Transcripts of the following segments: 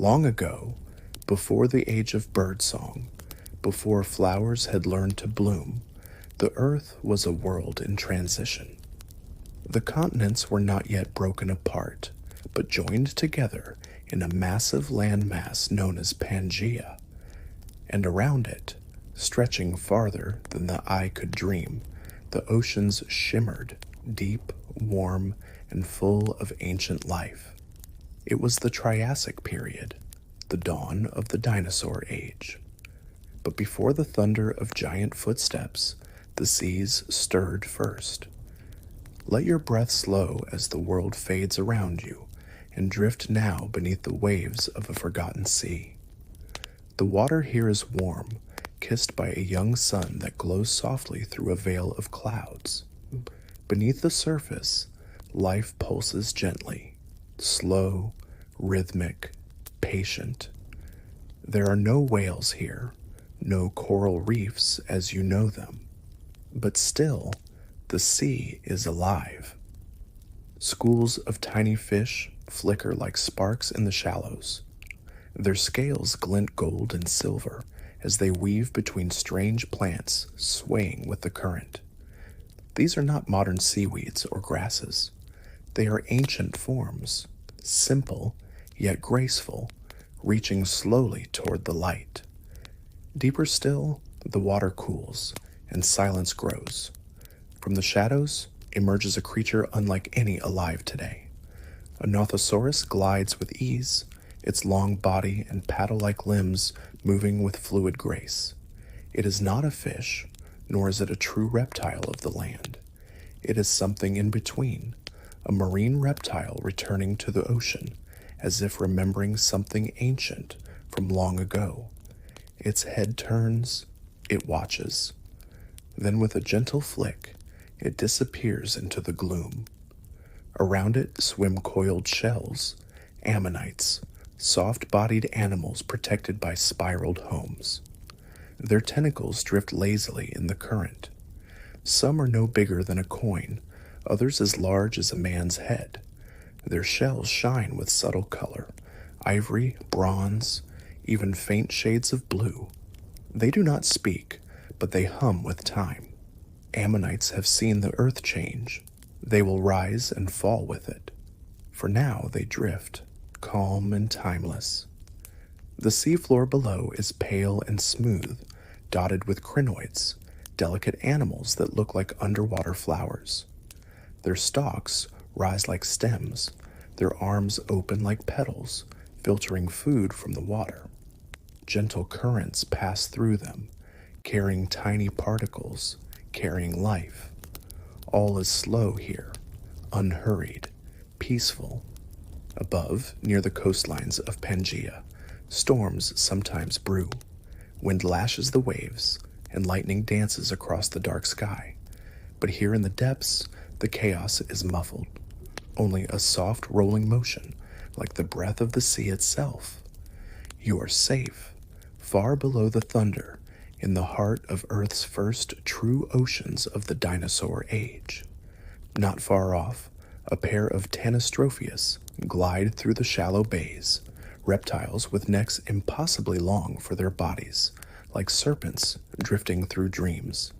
Long ago, before the age of birdsong, before flowers had learned to bloom, the earth was a world in transition. The continents were not yet broken apart, but joined together in a massive landmass known as Pangaea, and around it, stretching farther than the eye could dream, the oceans shimmered, deep, warm, and full of ancient life. It was the Triassic period, the dawn of the dinosaur age. But before the thunder of giant footsteps, the seas stirred first. Let your breath slow as the world fades around you, and drift now beneath the waves of a forgotten sea. The water here is warm, kissed by a young sun that glows softly through a veil of clouds. Beneath the surface, life pulses gently, slow, rhythmic, patient. There are no whales here, no coral reefs as you know them, but still, the sea is alive. Schools of tiny fish flicker like sparks in the shallows. Their scales glint gold and silver as they weave between strange plants swaying with the current. These are not modern seaweeds or grasses. They are ancient forms, simple yet graceful, reaching slowly toward the light. Deeper still, the water cools and silence grows. From the shadows emerges a creature unlike any alive today. A Nothosaurus glides with ease, its long body and paddle-like limbs moving with fluid grace. It is not a fish, nor is it a true reptile of the land. It is something in between, a marine reptile returning to the ocean, as if remembering something ancient from long ago. Its head turns, it watches. Then with a gentle flick, it disappears into the gloom. Around it swim coiled shells, ammonites, soft-bodied animals protected by spiraled homes. Their tentacles drift lazily in the current. Some are no bigger than a coin, others as large as a man's head. Their shells shine with subtle color, ivory, bronze, even faint shades of blue. They do not speak, but they hum with time. Ammonites have seen the earth change. They will rise and fall with it. For now they drift, calm and timeless. The seafloor below is pale and smooth, dotted with crinoids, delicate animals that look like underwater flowers. Their stalks rise like stems, their arms open like petals, filtering food from the water. Gentle currents pass through them, carrying tiny particles, carrying life. All is slow here, unhurried, peaceful. Above, near the coastlines of Pangaea, storms sometimes brew. Wind lashes the waves, and lightning dances across the dark sky. But here in the depths, the chaos is muffled. Only a soft rolling motion, like the breath of the sea itself. You are safe, far below the thunder, in the heart of Earth's first true oceans of the dinosaur age. Not far off, a pair of Tanistropheus glide through the shallow bays, reptiles with necks impossibly long for their bodies, like serpents drifting through dreams.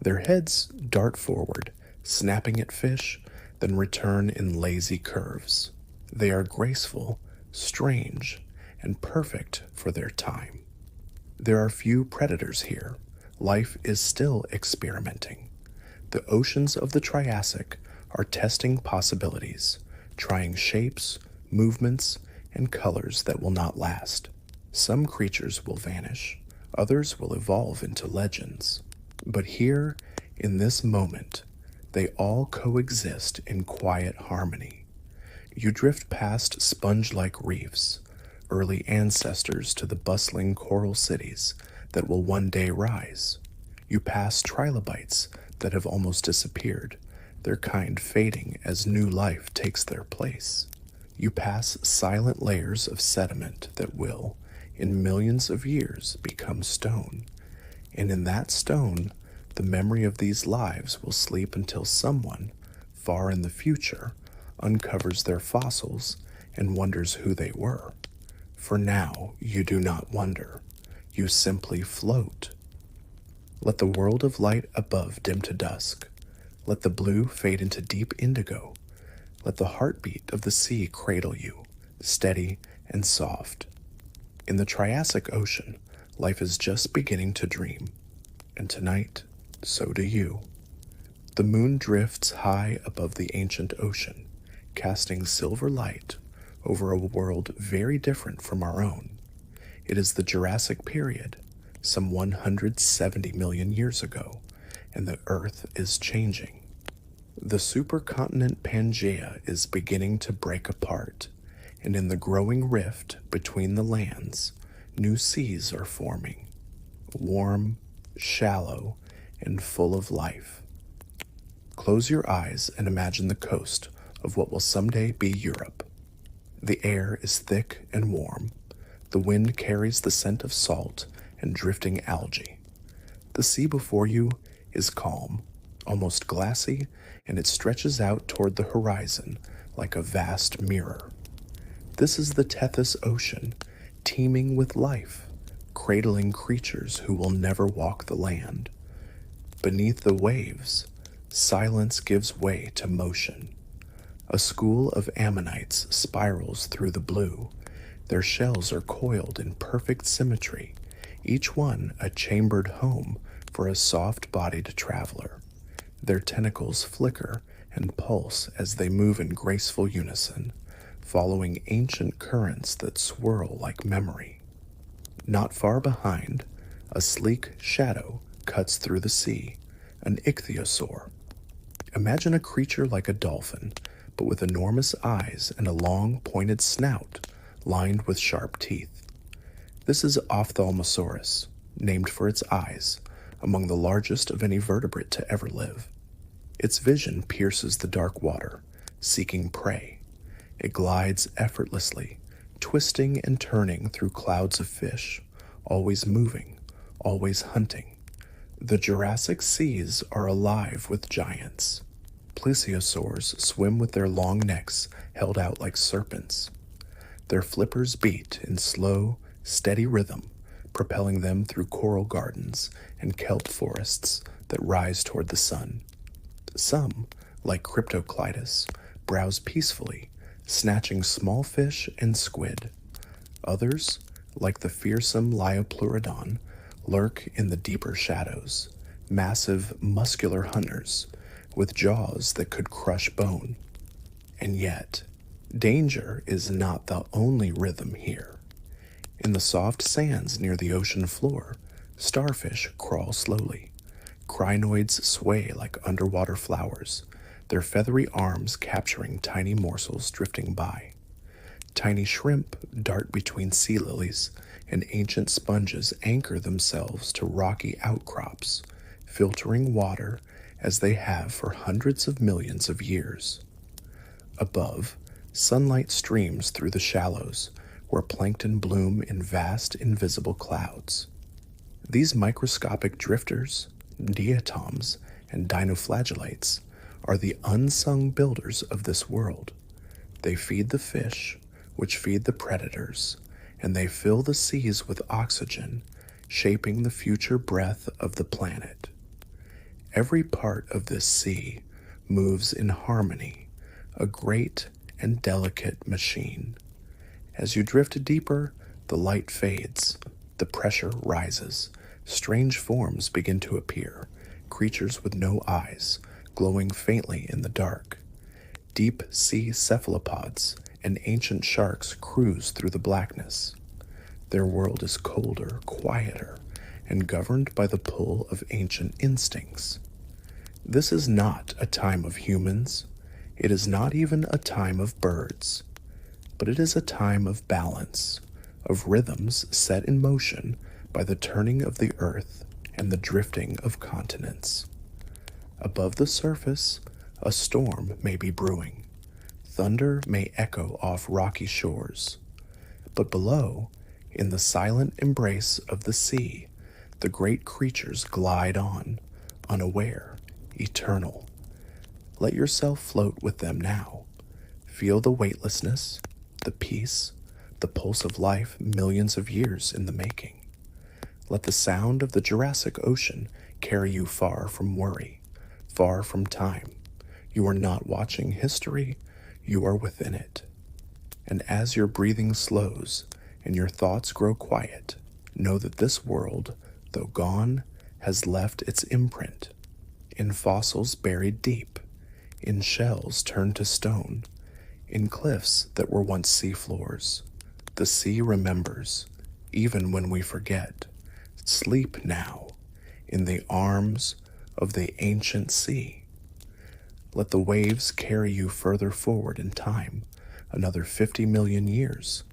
Their heads dart forward, snapping at fish, then return in lazy curves. They are graceful, strange, and perfect for their time. There are few predators here. Life is still experimenting. The oceans of the Triassic are testing possibilities, trying shapes, movements, and colors that will not last. Some creatures will vanish, others will evolve into legends. But here, in this moment, they all coexist in quiet harmony. You drift past sponge-like reefs, early ancestors to the bustling coral cities that will one day rise. You pass trilobites that have almost disappeared, their kind fading as new life takes their place. You pass silent layers of sediment that will, in millions of years, become stone. And in that stone, the memory of these lives will sleep until someone, far in the future, uncovers their fossils and wonders who they were. For now you do not wonder, you simply float. Let the world of light above dim to dusk. Let the blue fade into deep indigo. Let the heartbeat of the sea cradle you, steady and soft. In the Triassic Ocean, life is just beginning to dream. And tonight, so do you. The moon drifts high above the ancient ocean, casting silver light over a world very different from our own. It is the Jurassic period, some 170 million years ago, and the Earth is changing. The supercontinent Pangaea is beginning to break apart, and in the growing rift between the lands, new seas are forming, warm, shallow, and full of life. Close your eyes and imagine the coast of what will someday be Europe. The air is thick and warm. The wind carries the scent of salt and drifting algae. The sea before you is calm, almost glassy, and it stretches out toward the horizon like a vast mirror. This is the Tethys Ocean, teeming with life, cradling creatures who will never walk the land. Beneath the waves, silence gives way to motion. A school of ammonites spirals through the blue. Their shells are coiled in perfect symmetry, each one a chambered home for a soft-bodied traveler. Their tentacles flicker and pulse as they move in graceful unison, following ancient currents that swirl like memory. Not far behind, a sleek shadow cuts through the sea, an ichthyosaur. Imagine a creature like a dolphin, but with enormous eyes and a long, pointed snout lined with sharp teeth. This is Ophthalmosaurus, named for its eyes, among the largest of any vertebrate to ever live. Its vision pierces the dark water, seeking prey. It glides effortlessly, twisting and turning through clouds of fish, always moving, always hunting. The Jurassic seas are alive with giants. Plesiosaurs swim with their long necks held out like serpents. Their flippers beat in slow, steady rhythm, propelling them through coral gardens and kelp forests that rise toward the sun. Some, like Cryptoclydus, browse peacefully, snatching small fish and squid. Others, like the fearsome Liopleurodon, lurk in the deeper shadows, massive, muscular hunters with jaws that could crush bone. And yet, danger is not the only rhythm here. In the soft sands near the ocean floor, starfish crawl slowly. Crinoids sway like underwater flowers, their feathery arms capturing tiny morsels drifting by. Tiny shrimp dart between sea lilies, and ancient sponges anchor themselves to rocky outcrops, filtering water as they have for hundreds of millions of years. Above, sunlight streams through the shallows, where plankton bloom in vast invisible clouds. These microscopic drifters, diatoms, and dinoflagellates are the unsung builders of this world. They feed the fish, which feed the predators, and they fill the seas with oxygen, shaping the future breath of the planet. Every part of this sea moves in harmony, a great and delicate machine. As you drift deeper, the light fades, the pressure rises, strange forms begin to appear, creatures with no eyes, glowing faintly in the dark. Deep sea cephalopods and ancient sharks cruise through the blackness. Their world is colder, quieter, and governed by the pull of ancient instincts. This is not a time of humans. It is not even a time of birds. But it is a time of balance, of rhythms set in motion by the turning of the earth and the drifting of continents. Above the surface, a storm may be brewing. Thunder may echo off rocky shores. But below, in the silent embrace of the sea, the great creatures glide on, unaware, eternal. Let yourself float with them now. Feel the weightlessness, the peace, the pulse of life millions of years in the making. Let the sound of the Jurassic Ocean carry you far from worry, far from time. You are not watching history, you are within it. And as your breathing slows and your thoughts grow quiet, know that this world, though gone, has left its imprint in fossils buried deep, in shells turned to stone, in cliffs that were once seafloors. The sea remembers, even when we forget. Sleep now in the arms of the ancient sea. Let the waves carry you further forward in time, another 50 million years.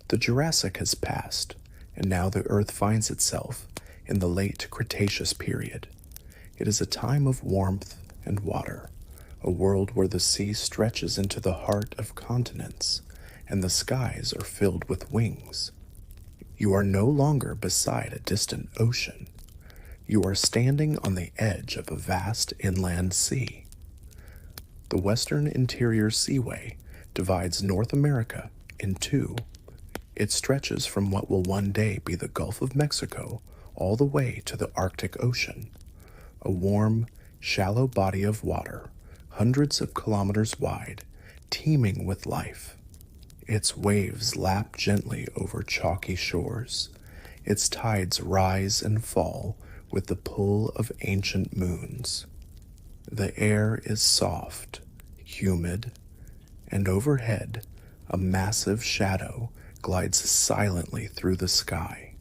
The Jurassic has passed, and now the Earth finds itself in the late Cretaceous period. It is a time of warmth and water, a world where the sea stretches into the heart of continents, and the skies are filled with wings. You are no longer beside a distant ocean. You are standing on the edge of a vast inland sea. The Western Interior Seaway divides North America in two. It stretches from what will one day be the Gulf of Mexico all the way to the Arctic Ocean, a warm, shallow body of water, hundreds of kilometers wide, teeming with life. Its waves lap gently over chalky shores. Its tides rise and fall with the pull of ancient moons. The air is soft, humid, and overhead, a massive shadow glides silently through the sky.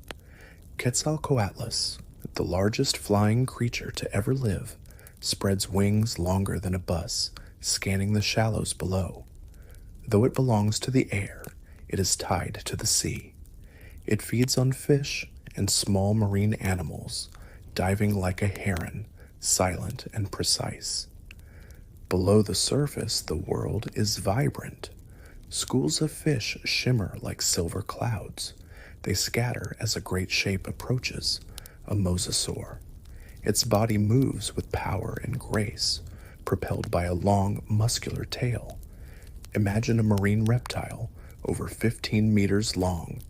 Quetzalcoatlus, the largest flying creature to ever live, spreads wings longer than a bus, scanning the shallows below. Though it belongs to the air, it is tied to the sea. It feeds on fish and small marine animals, diving like a heron, silent and precise. Below the surface, the world is vibrant. Schools of fish shimmer like silver clouds. They scatter as a great shape approaches, a mosasaur. Its body moves with power and grace, propelled by a long, muscular tail. Imagine a marine reptile over 15 meters long,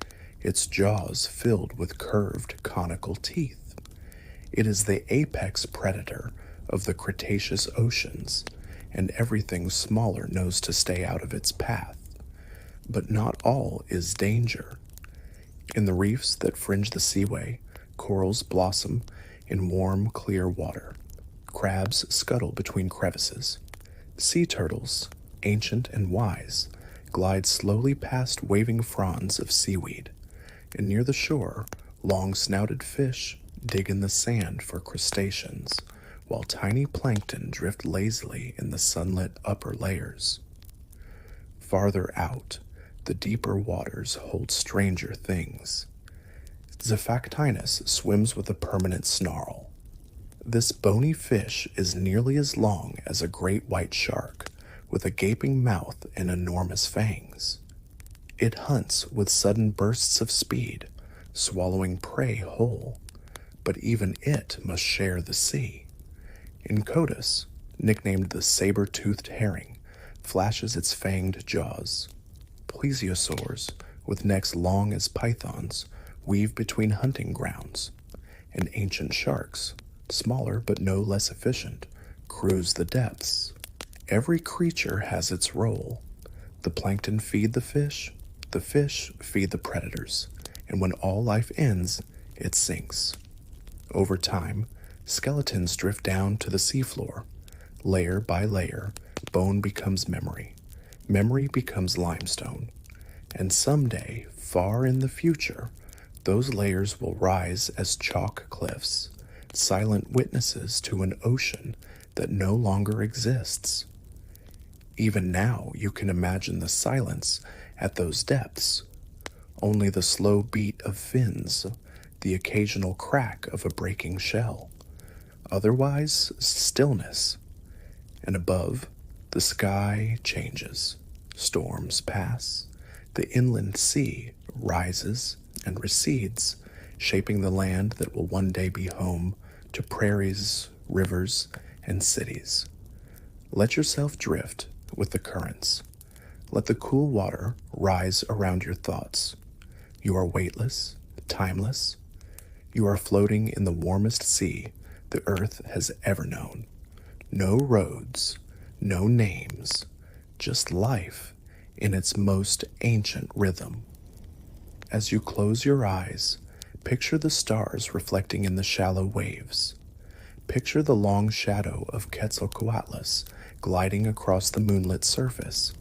its jaws filled with curved, conical teeth. It is the apex predator of the Cretaceous oceans, and everything smaller knows to stay out of its path. But not all is danger. In the reefs that fringe the seaway, corals blossom in warm, clear water. Crabs scuttle between crevices. Sea turtles, ancient and wise, glide slowly past waving fronds of seaweed. And near the shore, long-snouted fish dig in the sand for crustaceans, while tiny plankton drift lazily in the sunlit upper layers. Farther out, the deeper waters hold stranger things. Zephactinus swims with a permanent snarl. This bony fish is nearly as long as a great white shark, with a gaping mouth and enormous fangs. It hunts with sudden bursts of speed, swallowing prey whole, but even it must share the sea. Incotus, nicknamed the saber-toothed herring, flashes its fanged jaws. Plesiosaurs, with necks long as pythons, weave between hunting grounds, and ancient sharks, smaller but no less efficient, cruise the depths. Every creature has its role. The plankton feed the fish feed the predators, and when all life ends, it sinks. Over time, skeletons drift down to the seafloor. Layer by layer, bone becomes memory. Memory becomes limestone. And someday, far in the future, those layers will rise as chalk cliffs, silent witnesses to an ocean that no longer exists. Even now, you can imagine the silence at those depths, only the slow beat of fins, the occasional crack of a breaking shell. Otherwise, stillness. And above, the sky changes. Storms pass. The inland sea rises and recedes, shaping the land that will one day be home to prairies, rivers, and cities. Let yourself drift with the currents. Let the cool water rise around your thoughts. You are weightless, timeless. You are floating in the warmest sea the earth has ever known. No roads, no names, just life in its most ancient rhythm. As you close your eyes, picture the stars reflecting in the shallow waves. Picture the long shadow of Quetzalcoatlus gliding across the moonlit surface.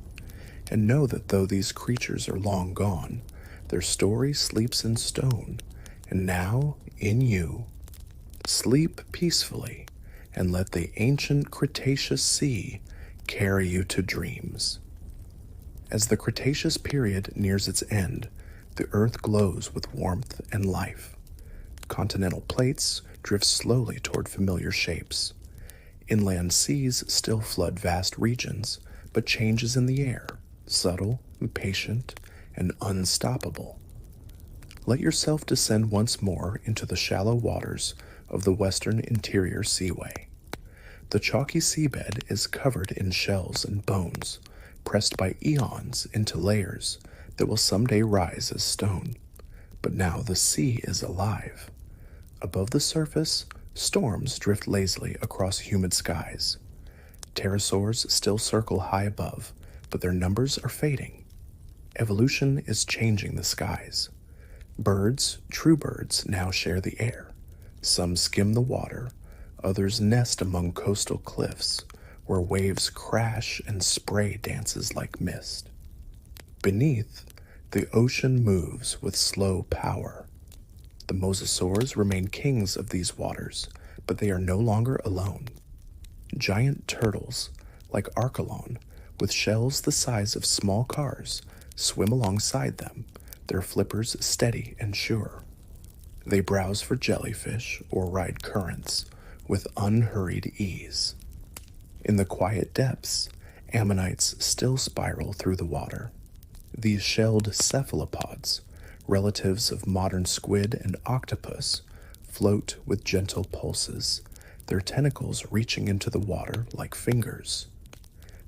And know that though these creatures are long gone, their story sleeps in stone, and now in you. Sleep peacefully, and let the ancient Cretaceous sea carry you to dreams. As the Cretaceous period nears its end, the earth glows with warmth and life. Continental plates drift slowly toward familiar shapes. Inland seas still flood vast regions, but changes in the air, subtle, patient, and unstoppable. Let yourself descend once more into the shallow waters of the western interior seaway. The chalky seabed is covered in shells and bones, pressed by eons into layers that will someday rise as stone. But now the sea is alive. Above the surface, storms drift lazily across humid skies. Pterosaurs still circle high above, but their numbers are fading. Evolution is changing the skies. Birds, true birds, now share the air. Some skim the water, others nest among coastal cliffs, where waves crash and spray dances like mist. Beneath, the ocean moves with slow power. The mosasaurs remain kings of these waters, but they are no longer alone. Giant turtles, like Archelon, with shells the size of small cars, swim alongside them, their flippers steady and sure. They browse for jellyfish or ride currents with unhurried ease. In the quiet depths, ammonites still spiral through the water. These shelled cephalopods, relatives of modern squid and octopus, float with gentle pulses, their tentacles reaching into the water like fingers.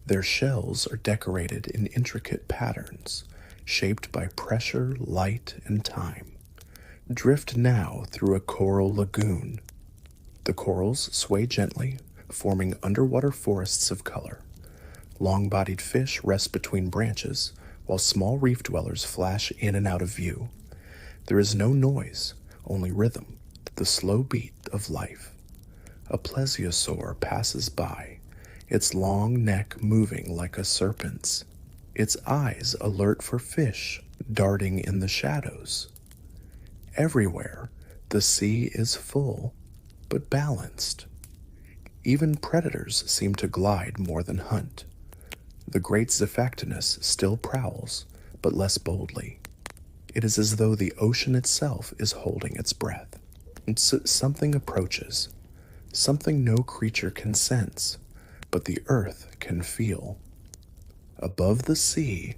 Their shells are decorated in intricate patterns, shaped by pressure, light, and time. Drift now through a coral lagoon. The corals sway gently, forming underwater forests of color. Long-bodied fish rest between branches, while small reef dwellers flash in and out of view. There is no noise, only rhythm, the slow beat of life. A plesiosaur passes by, its long neck moving like a serpent's, its eyes alert for fish darting in the shadows. Everywhere, the sea is full, but balanced. Even predators seem to glide more than hunt. The great Zephactinus still prowls, but less boldly. It is as though the ocean itself is holding its breath. And something approaches, something no creature can sense, but the earth can feel. Above the sea,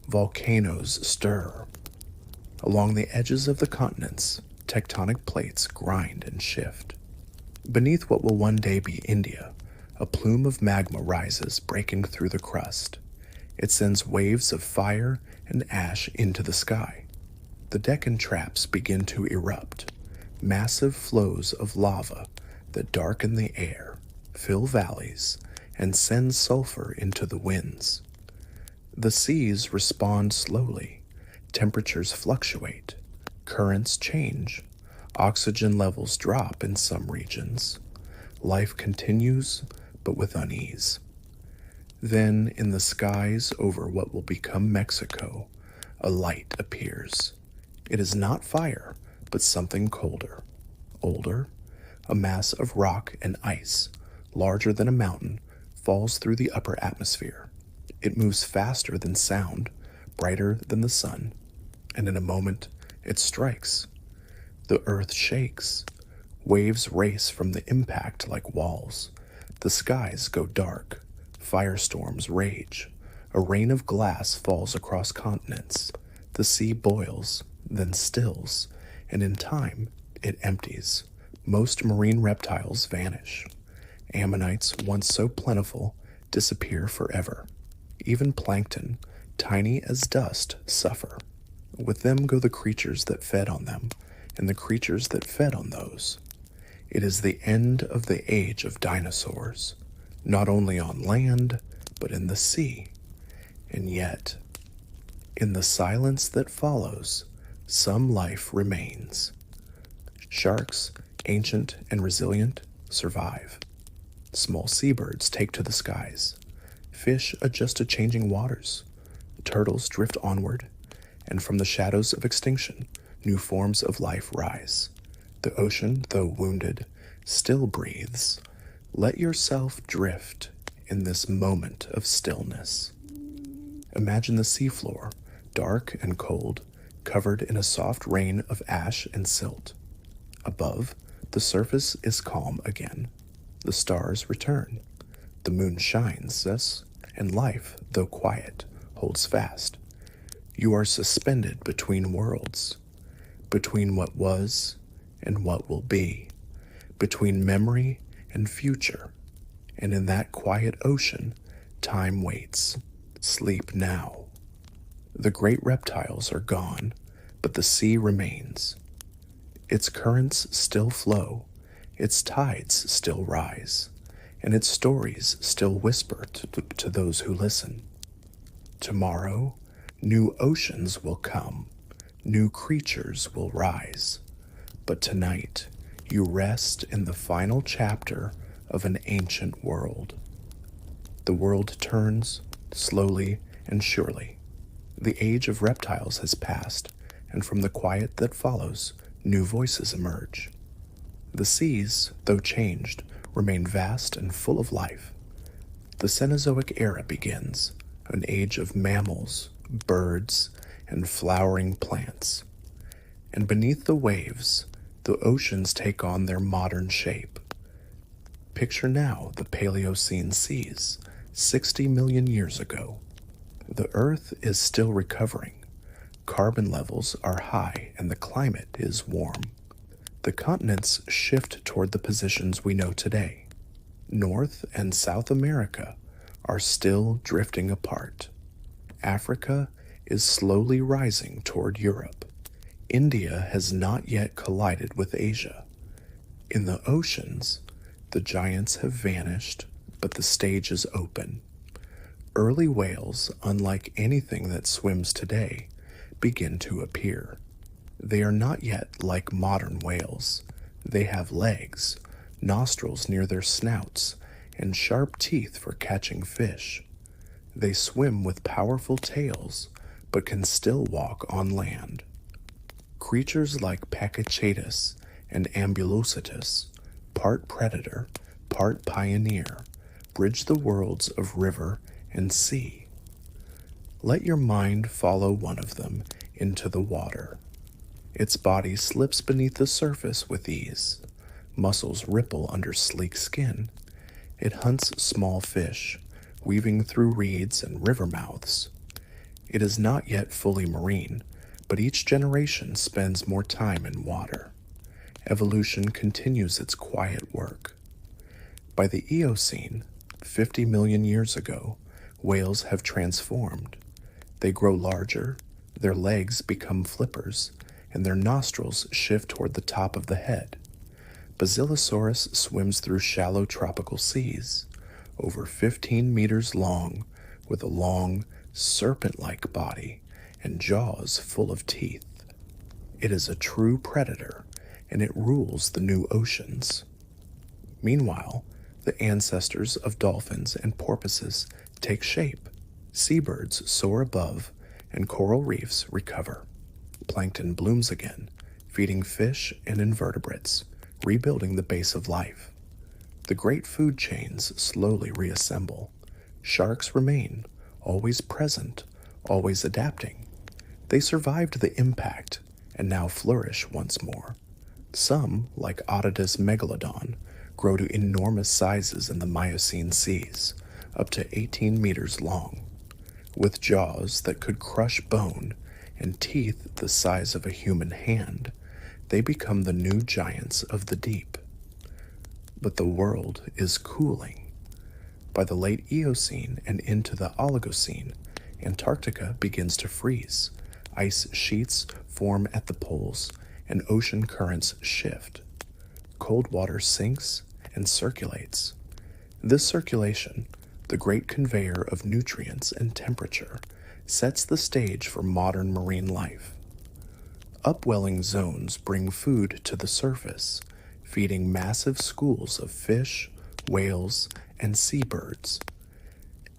volcanoes stir. Along the edges of the continents, tectonic plates grind and shift. Beneath what will one day be India, a plume of magma rises, breaking through the crust. It sends waves of fire and ash into the sky. The Deccan traps begin to erupt, massive flows of lava that darken the air, fill valleys, and send sulfur into the winds. The seas respond slowly, temperatures fluctuate, currents change, oxygen levels drop in some regions. Life continues, but with unease. Then, in the skies over what will become Mexico, a light appears. It is not fire, but something colder, older. A mass of rock and ice, larger than a mountain, falls through the upper atmosphere. It moves faster than sound, brighter than the sun, and in a moment it strikes. The earth shakes. Waves race from the impact like walls. The skies go dark. Firestorms rage. A rain of glass falls across continents. The sea boils, then stills, and in time it empties. Most marine reptiles vanish. Ammonites, once so plentiful, disappear forever. Even plankton, tiny as dust, suffer. With them go the creatures that fed on them, and the creatures that fed on those. It is the end of the age of dinosaurs, not only on land, but in the sea. And yet, in the silence that follows, some life remains. Sharks, ancient and resilient, survive. Small seabirds take to the skies. Fish adjust to changing waters. Turtles drift onward, and from the shadows of extinction, new forms of life rise. The ocean, though wounded, still breathes. Let yourself drift in this moment of stillness. Imagine the seafloor, dark and cold, covered in a soft rain of ash and silt. Above, the surface is calm again. The stars return. The moon shines us, and life, though quiet, holds fast. You are suspended between worlds, between what was and what will be, between memory and future, and in that quiet ocean, time waits. Sleep now. The great reptiles are gone, but the sea remains. Its currents still flow, its tides still rise, and its stories still whisper to those who listen. Tomorrow, new oceans will come, new creatures will rise. But tonight, you rest in the final chapter of an ancient world. The world turns, slowly and surely. The age of reptiles has passed, and from the quiet that follows, new voices emerge. The seas, though changed, remain vast and full of life. The Cenozoic era begins, an age of mammals, birds, and flowering plants. And beneath the waves, the oceans take on their modern shape. Picture now the Paleocene seas, 60 million years ago. The Earth is still recovering. Carbon levels are high and the climate is warm. The continents shift toward the positions we know today. North and South America are still drifting apart. Africa is slowly rising toward Europe. India has not yet collided with Asia. In the oceans, the giants have vanished, but the stage is open. Early whales, unlike anything that swims today, begin to appear. They are not yet like modern whales. They have legs, nostrils near their snouts, and sharp teeth for catching fish. They swim with powerful tails, but can still walk on land. Creatures like Pachychaetus and Ambulocetus, part predator, part pioneer, bridge the worlds of river and sea. Let your mind follow one of them into the water. Its body slips beneath the surface with ease. Muscles ripple under sleek skin. It hunts small fish, weaving through reeds and river mouths. It is not yet fully marine, but each generation spends more time in water. Evolution continues its quiet work. By the Eocene, 50 million years ago, whales have transformed. They grow larger, their legs become flippers, and their nostrils shift toward the top of the head. Basilosaurus swims through shallow tropical seas, over 15 meters long, with a long, serpent-like body and jaws full of teeth. It is a true predator, and it rules the new oceans. Meanwhile, the ancestors of dolphins and porpoises take shape. Seabirds soar above, and coral reefs recover. Plankton blooms again, feeding fish and invertebrates, rebuilding the base of life. The great food chains slowly reassemble. Sharks remain, always present, always adapting. They survived the impact and now flourish once more. Some, like Otodus megalodon, grow to enormous sizes in the Miocene seas, up to 18 meters long. With jaws that could crush bone and teeth the size of a human hand, they become the new giants of the deep. But the world is cooling. By the late Eocene and into the Oligocene, Antarctica begins to freeze. Ice sheets form at the poles, and ocean currents shift. Cold water sinks and circulates. This circulation, the great conveyor of nutrients and temperature, sets the stage for modern marine life. Upwelling zones bring food to the surface, feeding massive schools of fish, whales, and seabirds.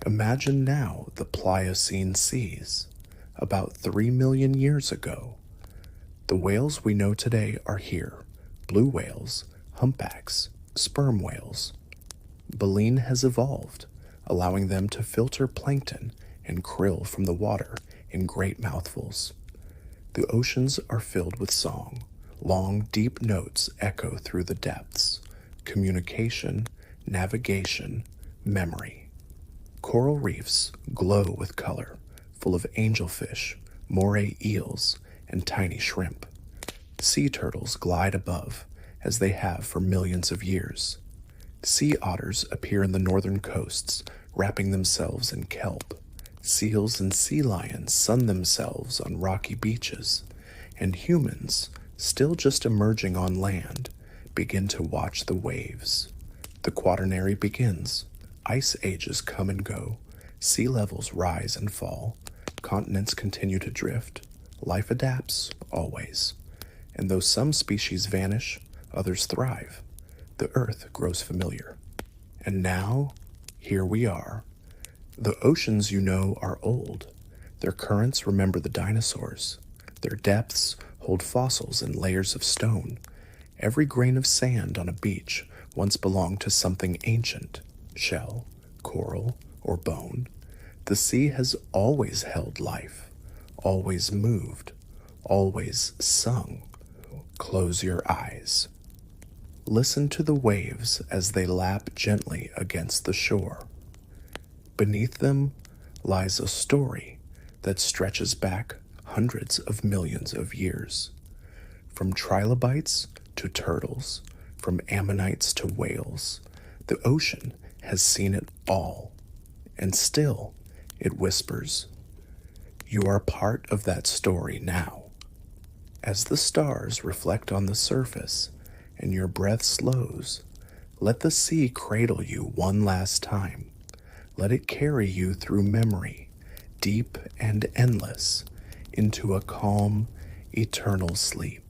Imagine now the Pliocene seas, about 3 million years ago. The whales we know today are here: blue whales, humpbacks, sperm whales. Baleen has evolved, allowing them to filter plankton and krill from the water in great mouthfuls. The oceans are filled with song. Long, deep notes echo through the depths. Communication, navigation, memory. Coral reefs glow with color, full of angelfish, moray eels, and tiny shrimp. Sea turtles glide above, as they have for millions of years. Sea otters appear in the northern coasts, wrapping themselves in kelp. Seals and sea lions sun themselves on rocky beaches, and humans, still just emerging on land, begin to watch the waves. The Quaternary begins. Ice ages come and go. Sea levels rise and fall. Continents continue to drift. Life adapts, always. And though some species vanish, others thrive. The earth grows familiar. And now, here we are. The oceans you know are old. Their currents remember the dinosaurs. Their depths hold fossils and layers of stone. Every grain of sand on a beach once belonged to something ancient: shell, coral, or bone. The sea has always held life, always moved, always sung. Close your eyes. Listen to the waves as they lap gently against the shore. Beneath them lies a story that stretches back hundreds of millions of years. From trilobites to turtles, from ammonites to whales, the ocean has seen it all. And still, it whispers, you are part of that story now. As the stars reflect on the surface and your breath slows, let the sea cradle you one last time. Let it carry you through memory, deep and endless, into a calm, eternal sleep.